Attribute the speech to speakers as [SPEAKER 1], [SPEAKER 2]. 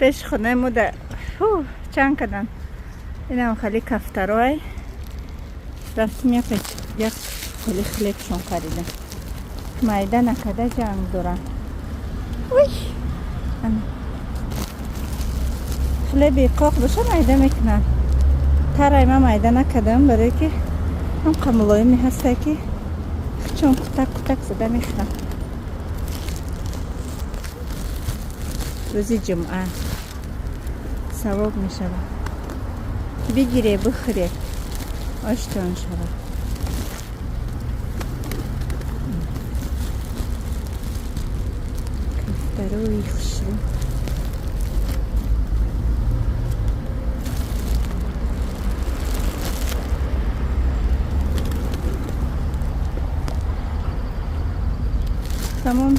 [SPEAKER 1] پیش خونه موده چند کدن این هم خیلی کفترهای رفتیم یک خیلی خلیبشون خریدم مایده نکده جنگ دارن خلیبی قاق باشه مایده میکنن ترای من مایده نکدم برای که هم قملایمی هسته که چون کتک زده میخورم روزی جمعه ثواب میشه بگیره بخوره آشتان شده کفتروی خوشی تمام